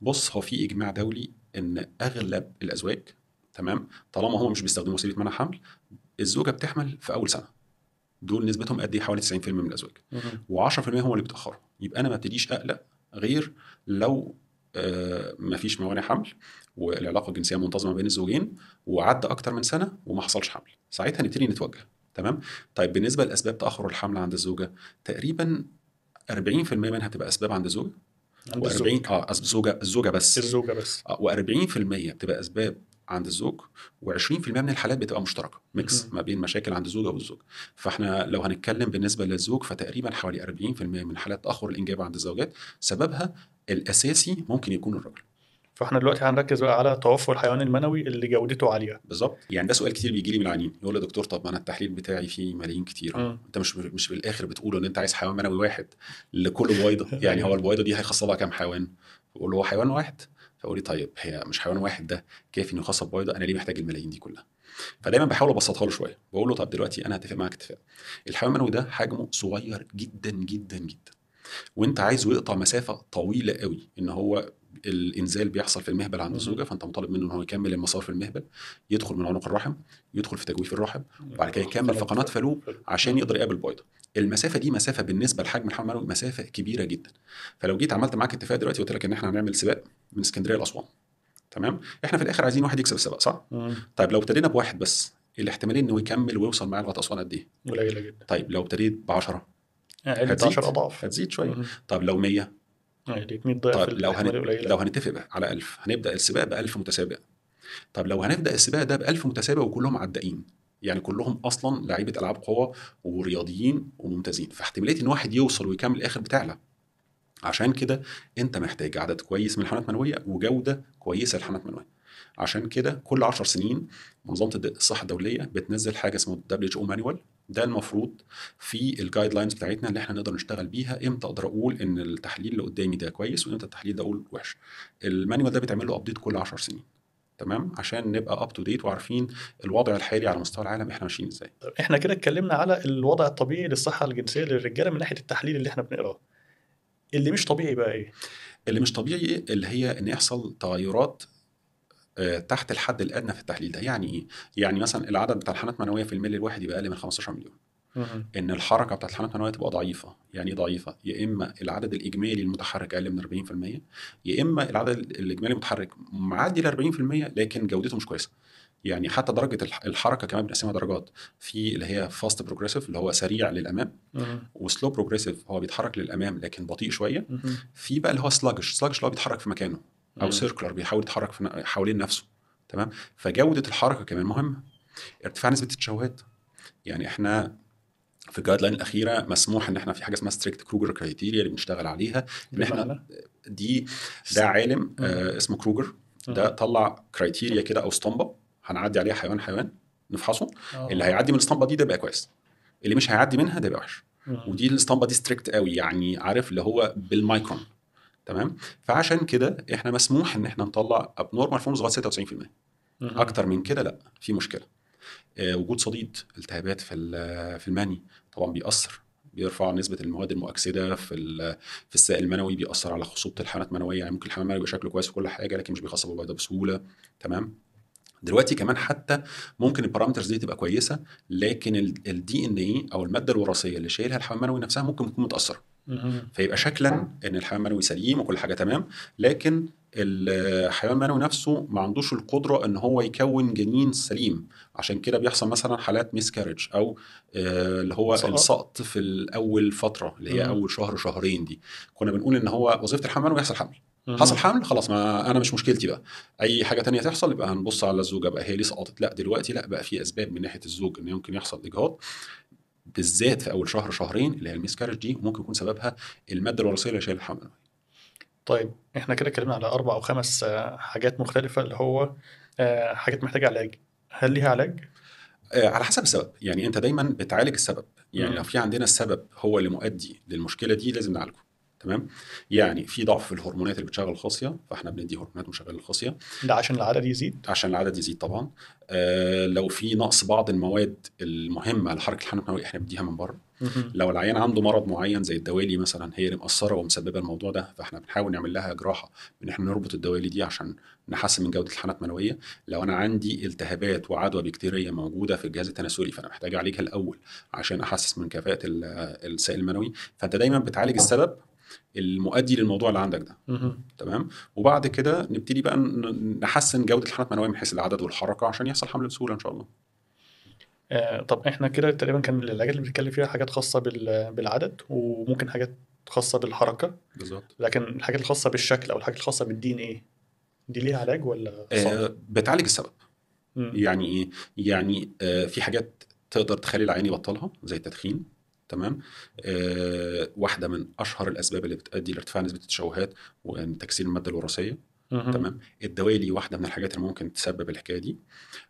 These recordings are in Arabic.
بص، هو في اجماع دولي ان اغلب الازواج، تمام، طالما هم مش بيستخدموا وسيله منع حمل، الزوجه بتحمل في اول سنه. دول نسبتهم قد ايه؟ حوالي 90% من الازواج. مهم. و10% هم اللي بيتاخروا. يبقى انا ما ابتديش اقلق غير لو ما فيش موانع حمل، والعلاقه الجنسيه منتظمه بين الزوجين، وعدى اكتر من سنه وما حصلش حمل، ساعتها نبتدي نتوجه. تمام. طيب بالنسبه لاسباب تاخر الحمل عند الزوجه، تقريبا 40% منها بتبقى اسباب عند الزوج، عند الزوج. و40 الزوجه بس. الزوجة بس. و40% بتبقى اسباب عند الزوج، و20% من الحالات بتبقى مشتركه، ميكس مهم. ما بين مشاكل عند الزوجه والزوج. فاحنا لو هنتكلم بالنسبه للزوج، فتقريبا حوالي 40% من حالات تاخر الانجاب عند الزوجات سببها الاساسي ممكن يكون الرجل. فاحنا دلوقتي هنركز بقى على توفر الحيوان المنوي اللي جودته عالية. بالظبط. يعني ده سؤال كتير بيجي لي من العيانين، يقول لي: دكتور، طب ما انا التحليل بتاعي فيه ملايين كتير اهو، مم. انت مش بالاخر بتقول ان انت عايز حيوان منوي واحد لكل بويضه؟ يعني هو ايوه. البويضه دي هيخصبها كام حيوان؟ بقول له: هو حيوان واحد. فيقول لي: طيب هي مش حيوان واحد ده كافي انه يخصب بويضه؟ انا ليه محتاج الملايين دي كلها؟ فدايما بحاول ابسطها له شويه، بقول له: طب دلوقتي انا هتفق معاك اتفاق. الحيوان المنوي ده حجمه صغير جدا جدا جدا، وانت عايزه يقطع مسافه طويله قوي، ان هو الانزال بيحصل في المهبل عند الزوجه، مهم. فانت مطالب منه ان هو يكمل المسار في المهبل، يدخل من عنق الرحم، يدخل في تجويف الرحم، وبعد كده يكمل في قناة قناه فالوب عشان مم. يقدر يقابل بيضه. المسافه دي مسافه بالنسبه لحجم الحمل المنوي مسافه كبيره جدا. فلو جيت عملت معاك اتفاق دلوقتي، قلت لك ان احنا هنعمل سباق من اسكندريه لاسوان، تمام، احنا في الاخر عايزين واحد يكسب السباق، صح؟ مم. طيب لو ابتدينا بواحد بس، الاحتماليه انه يكمل ويوصل معاه لغايه اسوان قد ايه؟ قليلة جدا. طيد لو ابتديت ب 10، عدة هتزيد 10 أضعاف. هتزيد شويه. مم. طب لو 100؟ يعني 100 ضعف طب الاحتمالية لو قليلة. هنتفق بقى على 1000، هنبدا السباق ب 1000 متسابق. طب لو هنبدا السباق ده ب 1000 متسابق وكلهم عدائين، يعني كلهم اصلا لعيبه العاب قوه ورياضيين وممتازين، فاحتماليه ان واحد يوصل ويكمل الاخر بتعلى. عشان كده انت محتاج عدد كويس من الحملات المنويه وجوده كويسه للحملات المنويه. عشان كده كل 10 سنين منظمه الصحه الدوليه بتنزل حاجه اسمها WHO مانوال. ده المفروض في الجايد لاينز بتاعتنا اللي احنا نقدر نشتغل بيها، امتى اقدر اقول ان التحليل اللي قدامي ده كويس وامتى التحليل ده اقول وحش. المانيوال ده بيتعمل له ابديت كل 10 سنين، تمام، عشان نبقى اب تو ديت وعارفين الوضع الحالي على مستوى العالم احنا ماشيين ازاي. طب احنا كده اتكلمنا على الوضع الطبيعي للصحة الجنسية للرجالة من ناحية التحليل اللي احنا بنقراه. اللي مش طبيعي بقى ايه؟ اللي مش طبيعي اللي هي ان يحصل تغيرات تحت الحد الادنى في التحليل ده. يعني ايه؟ يعني مثلا العدد بتاع الحالات المنويه في الملي الواحد يبقى اقل من 15 مليون، مهم. ان الحركه بتاعت الحملات المنويه تبقى ضعيفه. يعني ايه ضعيفه؟ يا اما العدد الاجمالي المتحرك اقل من 40%، يا اما العدد الاجمالي المتحرك معدي ال 40% لكن جودته مش كويسه. يعني حتى درجه الحركه كمان بنقسمها درجات، في اللي هي فاست بروجريسيف اللي هو سريع للامام، مهم. وسلو بروجريسيف هو بيتحرك للامام لكن بطيء شويه، مهم. في بقى اللي هو سلاجش اللي هو بيتحرك في مكانه، او مم. سيركلر بيحاول يتحرك حوالين نفسه. تمام. فجوده الحركه كمان مهمه. ارتفاع نسبه التشوهات، يعني احنا في الجايد لاين الاخيره مسموح ان احنا في حاجه اسمها ستريكت كروجر كرايتيريا اللي بنشتغل عليها، ان احنا بمعنى. دي ده س- عالم مم. اسمه كروجر، ده مهم. طلع كرايتيريا كده او اسطمبه هنعدي عليها حيوان حيوان نفحصه. اللي اه. هيعدي من الاسطمبه دي ده يبقى كويس، اللي مش هيعدي منها ده يبقى وحش. مم. ودي الاسطمبه دي ستريكت قوي، يعني عارف اللي هو بالمايكرون. تمام. فعشان كده احنا مسموح ان احنا نطلع ابنورمال فورمز لغايه 96%. مهم. اكتر من كده لا، في مشكله. وجود صديد التهابات في المني طبعا بيأثر، بيرفع نسبة المواد المؤكسدة في السائل المنوي، بيأثر على خصوبة الحملات المنوية. يعني ممكن الحمل المنوي يبقى شكله كويس وكل حاجة لكن مش بيخصب البيضة بسهولة. تمام. دلوقتي كمان حتى ممكن البارامترز دي تبقى كويسة، لكن الدي ان ايه او المادة الوراثية اللي شايلها الحمل المنوي نفسها ممكن تكون متأثرة. مهم. فيبقى شكلا ان الحيوان المنوي سليم وكل حاجه تمام، لكن الحيوان المنوي نفسه ما عندوش القدره ان هو يكون جنين سليم. عشان كده بيحصل مثلا حالات ميسكارج او اللي هو سقط. السقط في الاول فتره اللي هي مم. اول شهر شهرين دي. كنا بنقول ان هو وظيفه الحيوان المنوي يحصل حمل. حصل مهم. حمل خلاص، ما انا مش مشكلتي بقى اي حاجه تانية تحصل، يبقى هنبص على الزوجه بقى هي ليه سقطت. لا دلوقتي لا، بقى في اسباب من ناحيه الزوج ان يمكن يحصل اجهاض، بالذات في اول شهر شهرين اللي هي الميسكارج دي، ممكن يكون سببها الماده الوراثيه اللي شايل الحمل. طيب احنا كده اتكلمنا على 4 أو 5 حاجات مختلفة اللي هو حاجات محتاجة علاج. هل ليها علاج؟ على حسب السبب، يعني انت دايما بتعالج السبب. يعني لو مم. في عندنا السبب هو اللي مؤدي للمشكله دي لازم نعالجه. تمام. يعني في ضعف في الهرمونات اللي بتشغل الخصيه، فاحنا بندي هرمونات مشغله للخصيه ده عشان العدد يزيد. عشان العدد يزيد طبعا. لو في نقص بعض المواد المهمه لحركه الحمل المنوي احنا بنديها من بره. مهم. لو العيان عنده مرض معين زي الدوالي مثلا هي اللي مأثره ومسببه الموضوع ده، فاحنا بنحاول نعمل لها جراحه ان احنا نربط الدوالي دي عشان نحسن من جوده الحالات المنويه. لو انا عندي التهابات وعدوى بكتيريه موجوده في الجهاز التناسلي فانا محتاج اعالجها الاول عشان احسس من كفاءه السائل المنوي. فانت دايما بتعالج السبب المؤدي للموضوع اللي عندك ده. مهم. تمام. وبعد كده نبتدي بقى نحسن جوده الحالات المنويه من حيث العدد والحركه عشان يحصل حمل بسهوله ان شاء الله. طب احنا كده تقريبا كان العلاجات اللي بنتكلم فيها حاجات خاصة بالعدد، وممكن حاجات خاصة بالحركة، بالظبط. لكن الحاجات الخاصة بالشكل او الحاجات الخاصة بالدين ايه دي ليها علاج ولا صعب؟ بتعالج السبب. مم. يعني ايه؟ يعني في حاجات تقدر تخلي العين يبطلها زي التدخين. تمام. واحده من اشهر الاسباب اللي بتؤدي لارتفاع نسبه التشوهات وتكسير الماده الوراثيه. مهم. تمام. الدوالي واحده من الحاجات اللي ممكن تسبب الحكايه دي.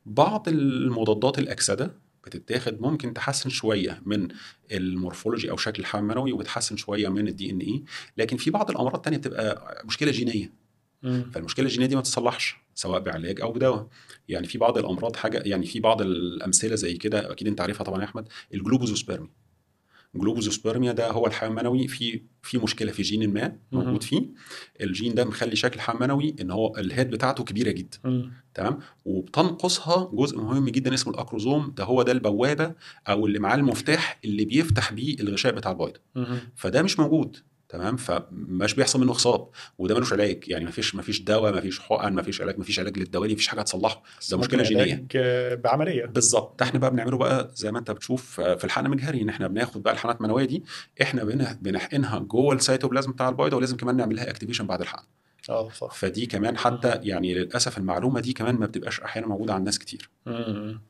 بعض المضادات الاكسده بتتاخد ممكن تحسن شويه من المورفولوجي او شكل الحمل المنوي وبتحسن شويه من الدي ان اي. لكن في بعض الامراض التانية بتبقى مشكله جينيه. مم. فالمشكله الجينيه دي ما تتصلحش سواء بعلاج او بدواء. يعني في بعض الامراض حاجه، يعني في بعض الامثله زي كده اكيد انت عارفها طبعا يا احمد، الجلوبوزوسبيرمي. الجلوبوزوسبيرميا ده هو الحيوان المنوي في مشكله في جين ما موجود مهم. فيه. الجين ده مخلي شكل الحيوان المنوي ان هو الهيد بتاعته كبيره جدا. مم. تمام. وبتنقصها جزء مهم جدا اسمه الاكروزوم، ده هو ده البوابه او اللي معاه المفتاح اللي بيفتح بيه الغشاء بتاع البيضه. مهم. فده مش موجود. تمام. فمش بيحصل منه خصاب وده ملوش علاج. يعني مفيش دواء، مفيش حقن، مفيش علاج للدوالي، مفيش حاجه تصلحه. بس ده ممكن مشكله جينيه. علاج بعملية. بالظبط. ده احنا بقى بنعمله بقى زي ما انت بتشوف في الحقن المجهري ان احنا بناخد بقى الحقنات المنويه دي احنا بنحقنها جوه السيتوبلازم بتاع البيضه ولازم كمان نعمل لها اكتيفيشن بعد الحقن. صح. فدي كمان حتى مهم. يعني للاسف المعلومه دي كمان ما بتبقاش احيانا موجوده عند ناس كتير. مم.